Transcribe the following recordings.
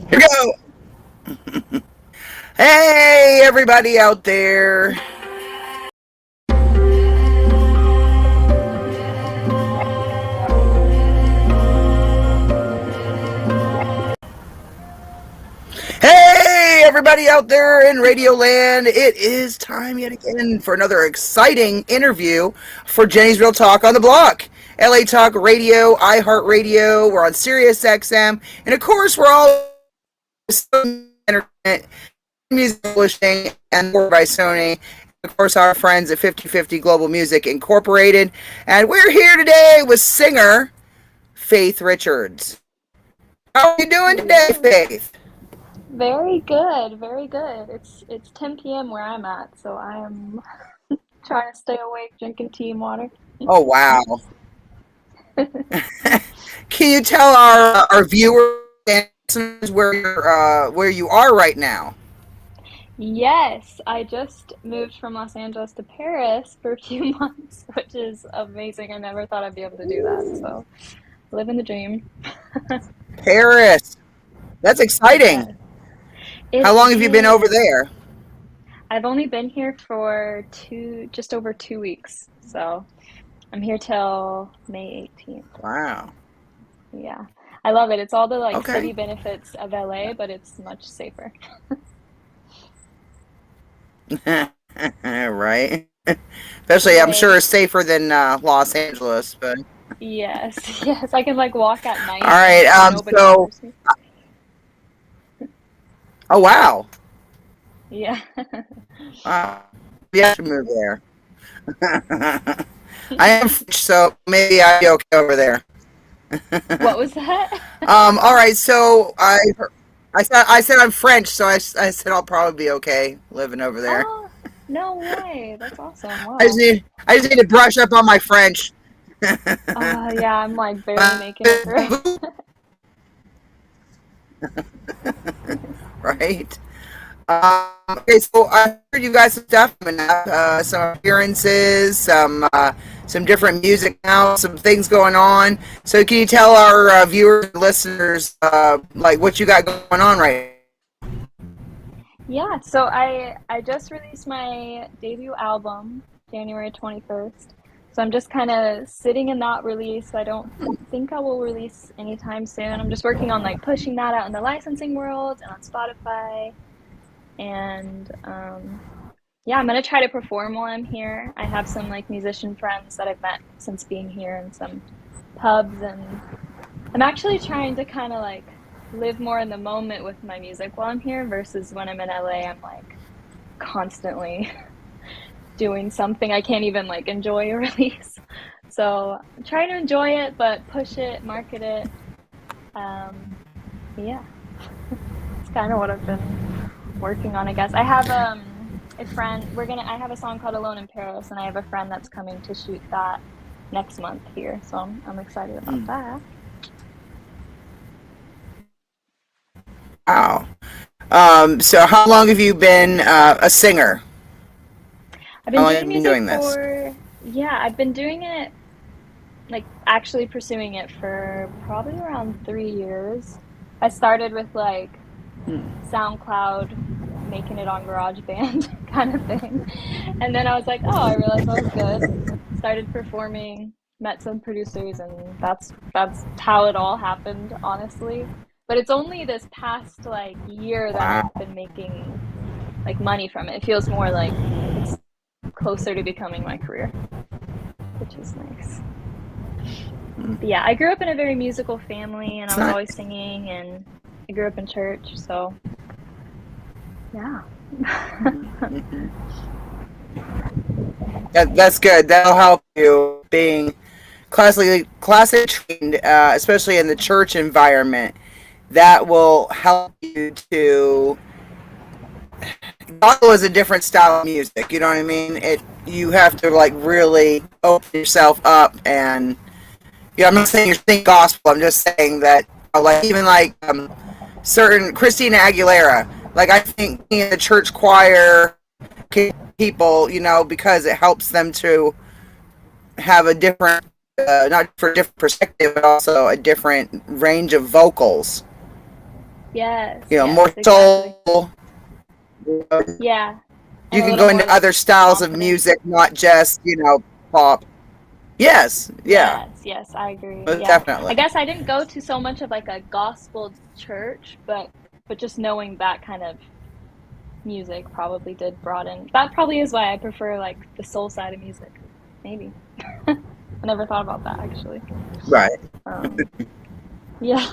Here we go. Hey, everybody out there. Hey, everybody out there in Radio Land. It is time yet again for another exciting interview for Jenny's Real Talk on the Block. LA Talk Radio, iHeartRadio, we're on Sirius XM, and of course, we're all internet, music publishing, and more by Sony. Of course, our friends at 50/50 Global Music Incorporated. And we're here today with singer Faith Richards. How are you doing today, Faith? Very good, very good. It's 10 p.m. where I'm at, so I am trying to stay awake, drinking tea and water. Oh, wow. Can you tell our viewers and listeners where you are right now? Yes, I just moved from Los Angeles to Paris for a few months, which is amazing. I never thought I'd be able to do that, so living the dream. Paris. That's exciting. Yeah, How it long have you been over is. there? I've only been here for just over 2 weeks, so I'm here till May 18th. Wow. Yeah. I love it. It's all the like Okay. city benefits of LA, but it's much safer. Right. Especially, I'm sure Right. it's safer than Los Angeles. But Yes. Yes. I can like walk at all night right. and nobody So, bothers me. oh wow. Yeah. Wow. Maybe I should move there. I am French, so maybe I'd be okay over there. What was that? All right. So I said I'm French, so I said I'll probably be okay living over there. Oh, no way. That's awesome. I just Wow. need I just need to brush up on my French. Yeah, I'm like barely making it through. Right. Okay, so I heard you guys some stuff coming up, some appearances, some different music now, some things going on. So can you tell our viewers and listeners like what you got going on right Yeah, so I just released my debut album January 21st. So I'm just kind of sitting in that release. I don't think I will release anytime soon. I'm just working on like pushing that out in the licensing world and on Spotify. And yeah, I'm gonna try to perform while I'm here. I have some like musician friends that I've met since being here in some pubs, and I'm actually trying to kind of like live more in the moment with my music while I'm here versus when I'm in LA. I'm like constantly doing something I can't even like enjoy a release. So I'm trying to enjoy it, but push it, market it. Um, yeah, it's kind of what I've been working on, I guess. I have a friend. I have a song called "Alone in Paris," and I have a friend that's coming to shoot that next month here. So I'm excited about now? that. Wow. So how long have you been a singer? I've How been long have doing you been music doing this? for, yeah, I've been doing it, like actually pursuing it for probably around 3 years. I started with like SoundCloud, making it on GarageBand kind of thing. And then I was like, oh, I realized I was good. Started performing, met some producers, and that's how it all happened, honestly. But it's only this past like year that Wow. I've been making like money from it. It feels more like it's closer to becoming my career, which is nice. But yeah, I grew up in a very musical family and I It's was not. always singing, and I grew up in church, so yeah. That's good. That'll help you being classically trained, especially in the church environment. That will help you to. Gospel is a different style of music. You know what I mean? You have to like really open yourself up, and I'm not saying you're singing gospel. I'm just saying that like even like certain Christina Aguilera. Like I think being in the church choir people, because it helps them to have a different, not for a different perspective, but also a different range of vocals. Yes, You know, more yes, exactly. soul. Yeah, and You a can little go more into like other styles of confident. music, not just, pop. Yes, yeah, Yes, yes, I agree. most Yeah. I definitely. guess I didn't go to so much of like a gospel church, but just knowing that kind of music probably did broaden. That probably is why I prefer like the soul side of music. Maybe. I never thought about that actually. Right. Um, yeah.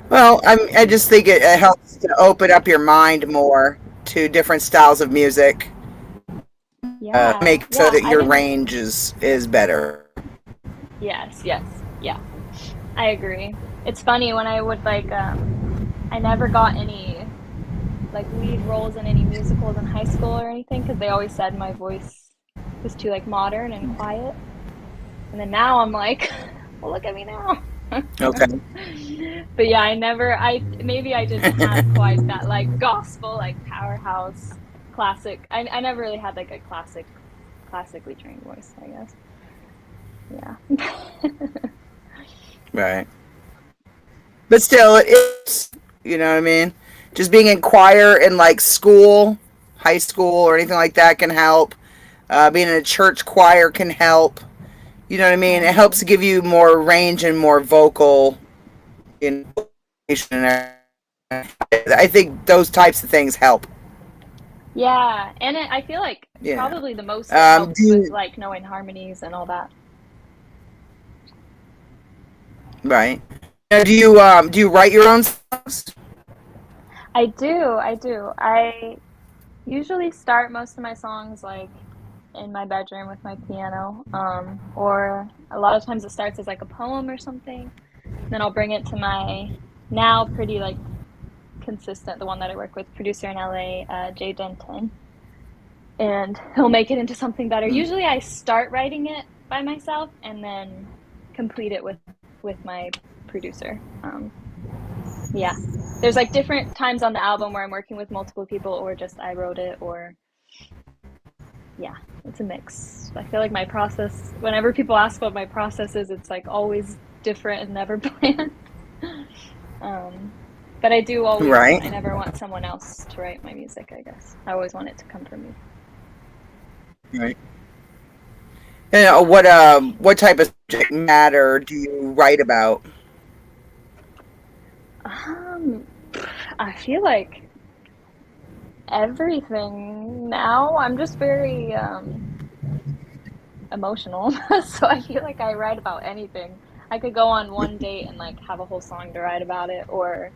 Well, I just think it helps to open up your mind more to different styles of music, Yeah. make so Yeah. that I your didn't. range is better. Yes, yes. Yeah. I agree. It's funny when I would like I never got any like lead roles in any musicals in high school or anything because they always said my voice was too like modern and quiet. And then now I'm like, well, look at me now. Okay. But yeah, I maybe I didn't have quite that like gospel, like powerhouse classic. I never really had like a classically trained voice, I guess. Yeah. Right. But still, it's, you know what I mean? Just being in choir in like school, high school, or anything like that can help. Being in a church choir can help. You know what I mean? It helps Hmm. to give you more range and more vocal in. I think those types of things help. Yeah, and I feel like Yeah. probably the most it Do helps with you, like knowing harmonies and all that. right. Now, do you write your own songs? I do, I do. I usually start most of my songs like in my bedroom with my piano, or a lot of times it starts as like a poem or something. Then I'll bring it to my now pretty like consistent, the one that I work with, producer in LA, Jay Denton, and he'll make it into something better. Hmm. Usually I start writing it by myself and then complete it with my producer. Yeah. There's like different times on the album where I'm working with multiple people or just I wrote it or yeah, it's a mix. I feel like my process, whenever people ask what my process is, it's like always different and never planned. Um, but I do always, Right. I never want someone else to write my music, I guess. I always want it to come from me. Right. And what type of subject matter do you write about? Um, I feel like everything now. I'm just very emotional. So I feel like I write about anything. I could go on one date and like have a whole song to write about it, or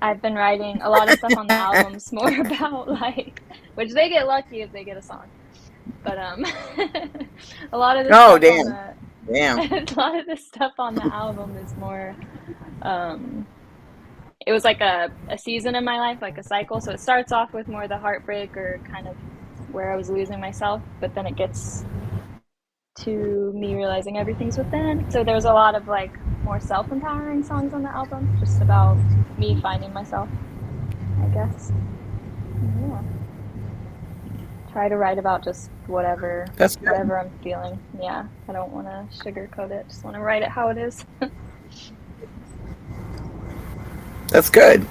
I've been writing a lot of stuff on the albums more about like, which they get lucky if they get a song. But a lot of the Oh, stuff on damn, the damn. a lot of the stuff on the album is more um it was like a season in my life, like a cycle. So it starts off with more the heartbreak or kind of where I was losing myself, but then it gets to me realizing everything's within. So there's a lot of like more self-empowering songs on the album, just about me finding myself, I guess. Yeah. Try to write about just That's good. whatever I'm feeling. Yeah. I don't want to sugarcoat it. Just want to write it how it is. That's good.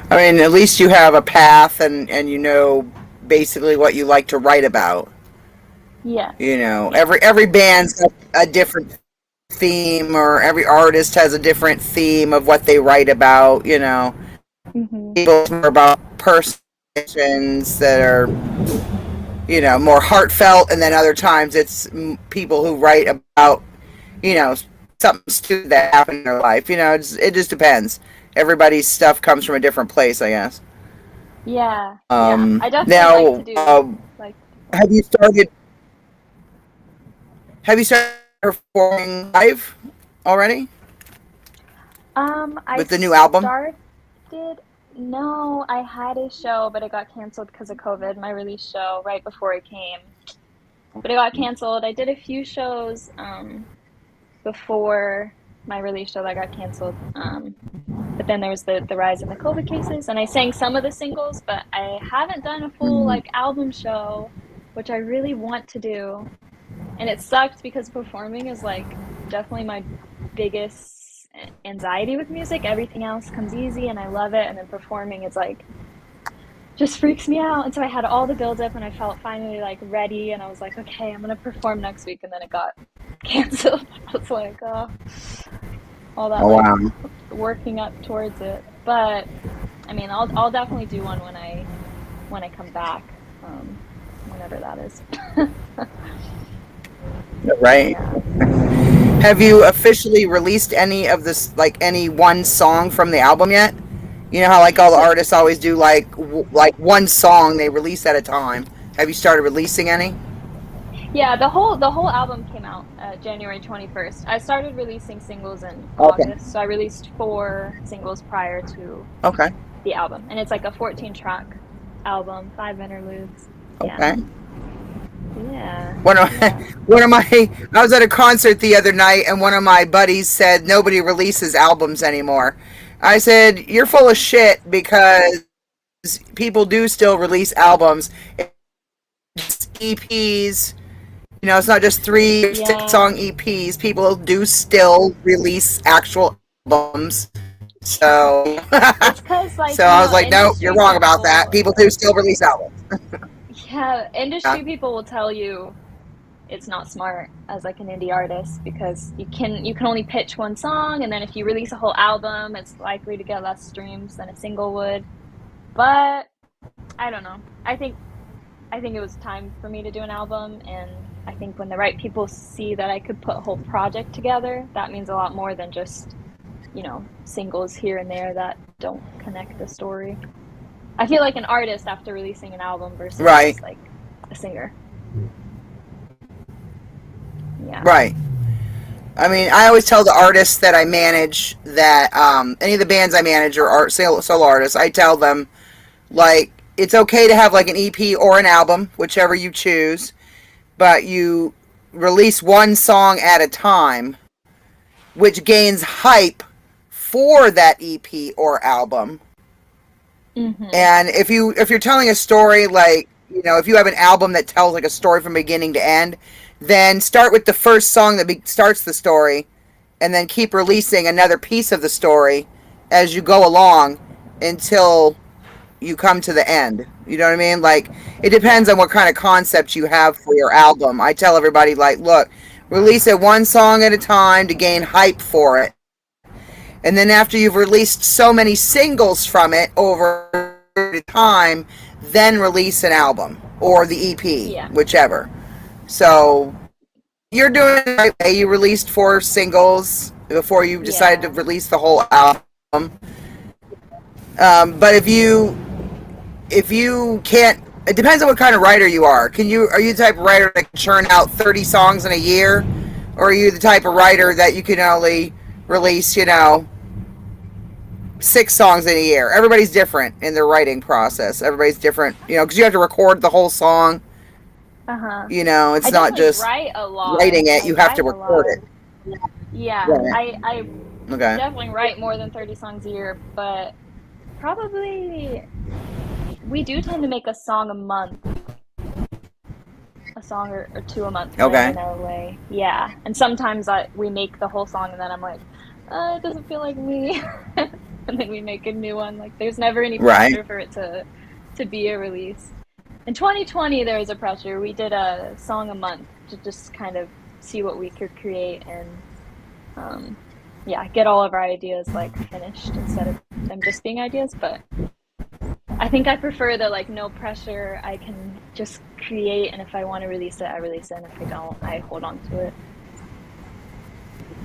I mean, at least you have a path, and you know basically what you like to write about. You Yes. know, Yeah. every band's got a different theme, or every artist has a different theme of what they write about. You know, Mhm. people more about personations that are, more heartfelt, and then other times it's people who write about, you know, something stupid that happened in their life. It just depends. Everybody's stuff comes from a different place, I guess. Yeah. Yeah. I definitely Now, like to do both. have you started? Have you started performing live already I with the new album? started no, I had a show, but it got canceled because of COVID, my release show right before it came. But it got canceled. I did a few shows before my release show that got canceled. But then there was the rise in the COVID cases, and I sang some of the singles, but I haven't done a full Mm, like album show, which I really want to do. And it sucked because performing is like definitely my biggest anxiety with music. Everything else comes easy and I love it. And then performing is like, just freaks me out. And so I had all the build up and I felt finally like ready. And I was like, okay, I'm going to perform next week. And then it got canceled. I was like, oh, all that Oh like wow. working up towards it. But I mean, I'll definitely do one when I come back, whenever that is. Right. Yeah. Have you officially released any of this, like any one song from the album yet? You know how like all the So artists always do like one song they release at a time. Have you started releasing any? yeah, the whole album came out January 21st. I started releasing singles in Okay. August, so I released 4 singles prior to Okay. the album, and it's like a 14-track album, 5 interludes. Yeah, Okay. yeah, One of yeah. one of my I was at a concert the other night and one of my buddies said nobody releases albums anymore. I said you're full of shit because people do still release albums. It's EPs. You know, it's not just 3 or 6 Yeah, song EPs. People do still release actual albums. So, it's because like so I was like, no, you're industry wrong about that. people, People do still release albums. yeah, Yeah. industry people will tell you it's not smart as like an indie artist because you can only pitch one song, and then if you release a whole album it's likely to get less streams than a single would. But I don't know, I think it was time for me to do an album, and I think when the right people see that I could put a whole project together, that means a lot more than just, singles here and there that don't connect the story. I feel like an artist after releasing an album Right. versus like a singer. Yeah. Right. I mean, I always tell the artists that I manage that any of the bands I manage or solo artists, I tell them like it's okay to have like an EP or an album, whichever you choose, but you release one song at a time, which gains hype for that EP or album. Mhm. And if you're telling a story like if you have an album that tells like a story from beginning to end, then start with the first song that starts the story, and then keep releasing another piece of the story as you go along until you come to the end. You know what I mean? Like it Yeah. depends on what kind of concept you have for your album. I tell everybody like, look, release it one song at a time to gain hype for it. And then after you've released so many singles from it over time, then release an album or the EP, Yeah. whichever. So you're doing it the right way. You released 4 singles before you decided to Yeah. release the whole album. But if you can't, it depends on what kind of writer you are. Are you the type of writer that can churn out 30 songs in a year, or are you the type of writer that you can only release 6 songs in a year? Everybody's different in their writing process. Everybody's different, because you have to record the whole song. Uh-huh. It's I not definitely just write a lot. writing it; I you have to write a record lot. it. Yeah. Right. I Okay. definitely write more than 30 songs a year, but probably we do tend to make a song a month, a song or two a month here Okay. in LA. Yeah. And sometimes we make the whole song and then I'm like, it doesn't feel like me. And then we make a new one. Like there's never any Right. pressure for it to be a release. In 2020 there was a pressure. We did a song a month to just kind of see what we could create and yeah, get all of our ideas like finished instead of them just being ideas. But I think I prefer the like no pressure. I can just create, and if I want to release it, I release it, and if I don't, I hold on to it.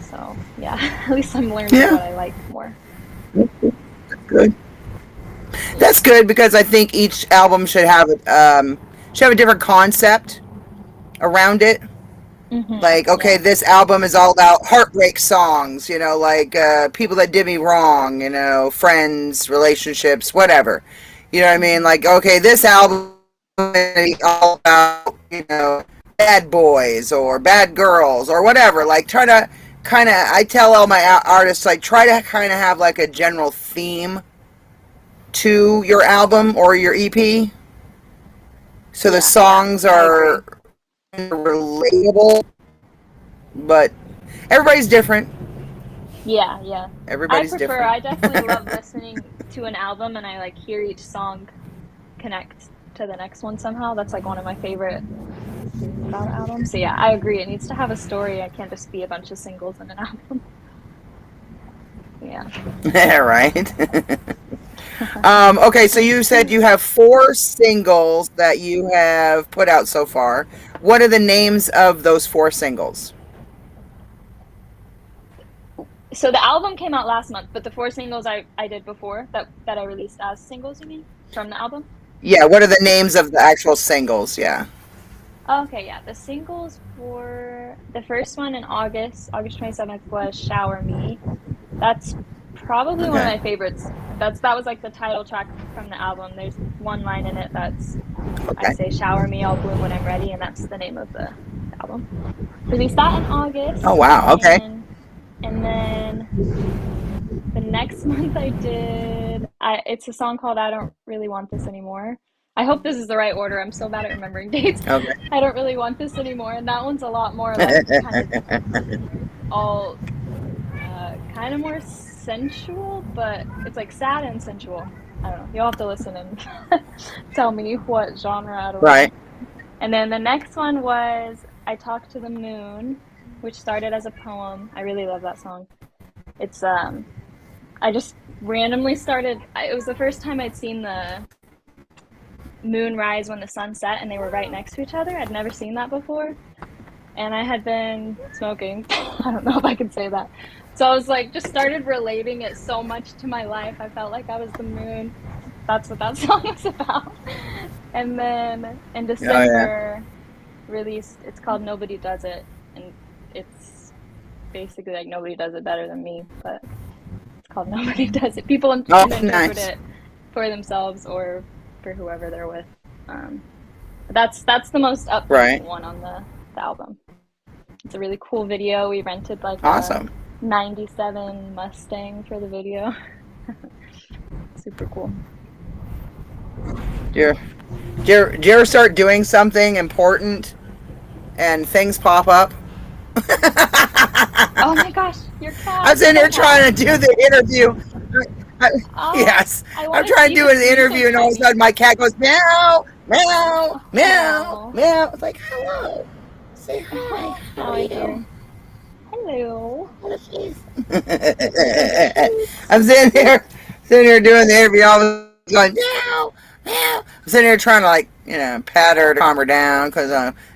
So yeah, at least I'm learning Yeah. what I like more. Good. That's good because I think each album should have a different concept around it. Like, okay, Yeah. this album is all about heartbreak songs, like people that did me wrong, friends, relationships, whatever. You know what I mean? Hmm. Like, okay, this album is all about, bad boys or bad girls or whatever. Like, try to I tell all my artists, like, try to kind of have like a general theme to your album or your EP. So the Yeah. Yeah. songs I agree. are relatable, but everybody's different. Yeah, yeah. Everybody's different. I definitely love listening to an album and I like hear each song connect to the next one somehow. That's like one of my favorite things about albums. So yeah, I agree. It needs to have a story. It can't just be a bunch of singles in an album. Yeah. Yeah, right. Okay, so you said you have 4 singles that you have put out so far. What are the names of those 4 singles? So the album came out last month, but the 4 singles I did before that I released as singles, you mean? From the album? Yeah, what are the names of the actual singles? Yeah. Okay, yeah. The singles for the first one in August 27th was Shower Me. That's probably one of Okay. my favorites. That was like the title track from the album. There's one line in it that's I Okay. say shower me, I'll bloom when I'm ready, and that's the name of the album. Released that in Oh August, wow. Okay. and then the next month I did it's a song called I Don't Really Want This Anymore. I hope this is the right order. I'm so bad at remembering dates. Okay. I don't really want this anymore, and that one's a lot more like kind of all kind of more sensual, but it's like sad and sensual. I don't know. You'll have to listen and tell me what genre. I don't Right. know. And then the next one was I Talk to the Moon, which started as a poem. I really love that song. It's I just randomly started. It was the first time I'd seen the moon rise when the sun set, and they were right next to each other. I'd never seen that before, and I had been smoking. I don't know if I can say that. So I was like, just started relating it so much to my life. I felt like I was the moon. That's what that song was about. And then in Oh yeah. December, released. It's called Nobody Does It, and it's basically like nobody does it better than me. But it's called Nobody Does It. People Oh, can interpret nice. it for themselves or for whoever they're with. That's the most upbeat Right. one on the album. It's a really cool video. We rented like a Awesome. 97 Mustang for the video. Super cool. Do you ever start doing something important and things pop up? Oh my gosh, your I cat! was in So there trying to happy. do the interview. I, Oh, yes, I I'm want to trying to see do the an screen interview, and all of a time, sudden my cat goes meow, meow, meow, Oh, meow. It's like, hello, say hi. How now are I you? hear. Hello. I'm sitting here doing the interview, all of a sudden going meow, meow. I'm sitting here trying to pat her to calm her down because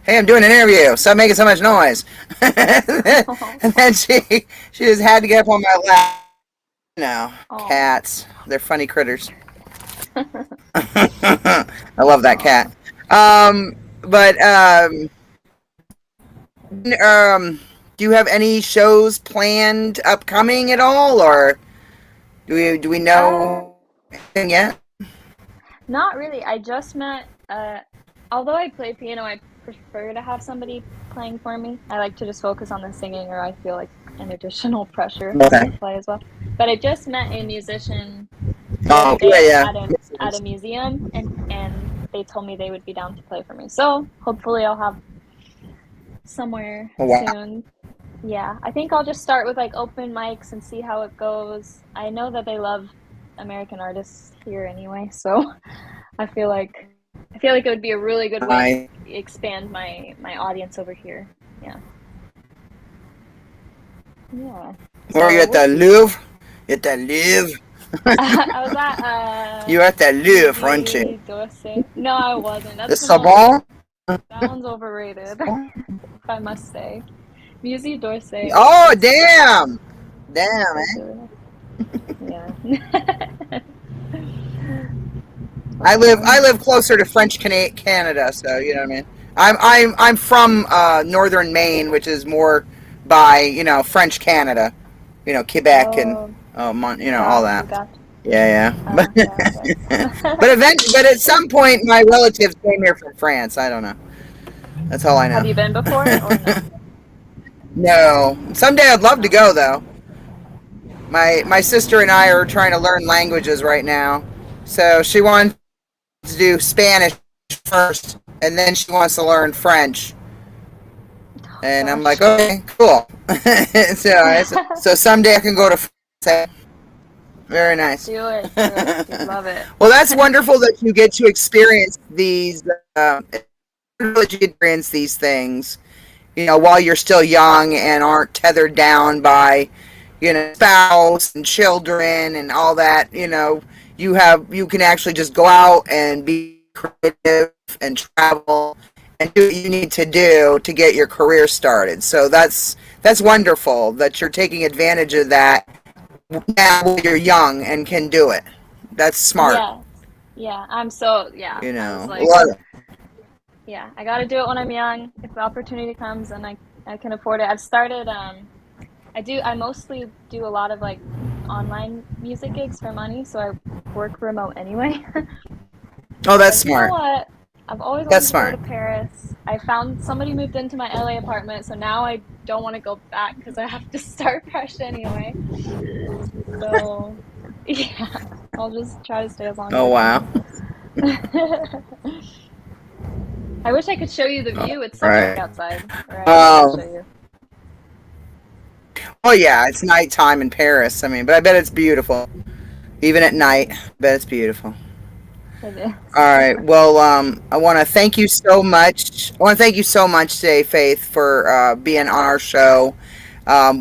hey, I'm doing an interview, stop making so much noise. And then she just had to get up on my lap. Oh, Cats, they're funny critters. I love that cat. oh. But do you have any shows planned upcoming at all, or do we Uh, know anything yet? Not really. I just met. Although I play piano, I prefer to have somebody playing for me. I like to just focus on the singing, or I feel like an additional pressure having to Okay. play as well. But I just met a musician the other Oh yeah, day yeah. at a museum, and they told me they would be down to play for me. So hopefully I'll have somewhere Oh, wow. soon. Yeah, I think I'll just start with like open mics and see how it goes. I know that they love American artists here anyway, so I feel like it would be a really good way to I expand my audience over here. Yeah. Yeah. were you So at we'll the see. Louvre? At the Louvre? I was at You were at the Louvre, weren't you? Musée d'Orsay. No, I wasn't. The That's the most Sorbonne? that one's overrated, if I must say. Musée d'Orsay Oh is damn! Damn, man. really nice. Yeah. I live closer to French Canada, so you know what I mean. I'm from northern Maine, which is more by French Canada, Quebec and Oh, all got you, that. got you. Yeah, yeah. But Okay. but at some point, my relatives came here from France. I don't know. That's all I Have know. you been before or no? No, someday I'd love to No. go though. My sister and I are trying to learn languages right now, so she wants to do Spanish first, and then she wants to learn French. And I'm Gosh. like, okay, cool. So someday I can go to France. Very nice. Do it. Do it. You'd love it. Well, that's wonderful that you get to experience these. That you experience these things, while you're still young and aren't tethered down by, spouse and children and all that. You can actually just go out and be creative and travel and do what you need to do to get your career started. So that's wonderful that you're taking advantage of that now while you're young and can do it. That's smart. Yeah. Yeah. I was like, Love it. yeah, I got to do it when I'm young. If the opportunity comes and I can afford it. I've started, I mostly do a lot of like online music gigs for money. So I work remote anyway. Oh, that's But you know smart. what? I've always wanted That's to go smart. to Paris. I found somebody moved into my LA apartment, so now I don't want to go back because I have to start fresh anyway. So, yeah, I'll just try to stay as long as Oh, I wow. can. I wish I could show you the view. It's so Right. dark outside. Or I wish I could show you. Oh, yeah, it's nighttime in Paris. I mean, but I bet it's beautiful. Even at night, I bet it's beautiful. It is. All right. Well, I want to thank you so much. I want to thank you so much today, Faith, for being on our show.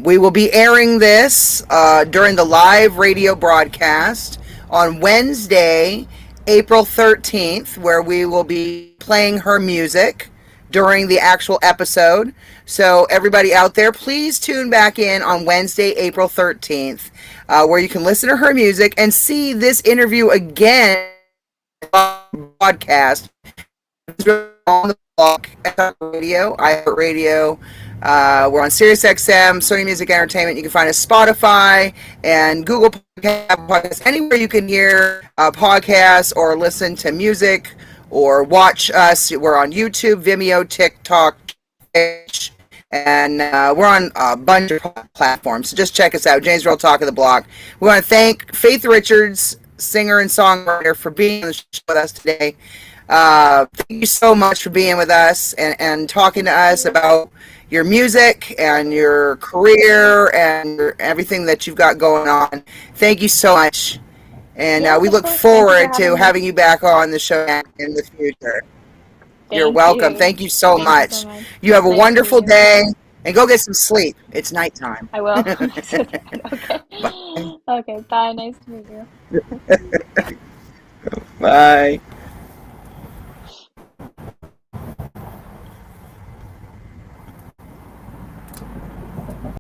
We will be airing this during the live radio broadcast on Wednesday, April 13th, where we will be playing her music during the actual episode. So everybody out there, please tune back in on Wednesday, April 13th, where you can listen to her music and see this interview again podcast on the block radio, iHeartRadio. We're on SiriusXM, Sony Music Entertainment. You can find us Spotify and Google Podcasts, anywhere you can hear podcasts or listen to music or watch us. We're on YouTube, Vimeo, TikTok, Twitch, and we're on a bunch of platforms. So just check us out. James Earl Talk of the Block. We want to thank Faith Richards, singer and songwriter, for being on the show with us today. Thank you so much for being with us and talking to us about your music and your career and everything that you've got going on. Thank you so much. And Yes, we of look course. Thank you forward for to having me. having you back on the show in the future. You're Thank welcome. you. Thank you so Thank you much. so much. You have a Nice to wonderful meet you. day and go get some sleep. It's nighttime. I will. Okay. Okay. Bye. Nice to meet you. Bye.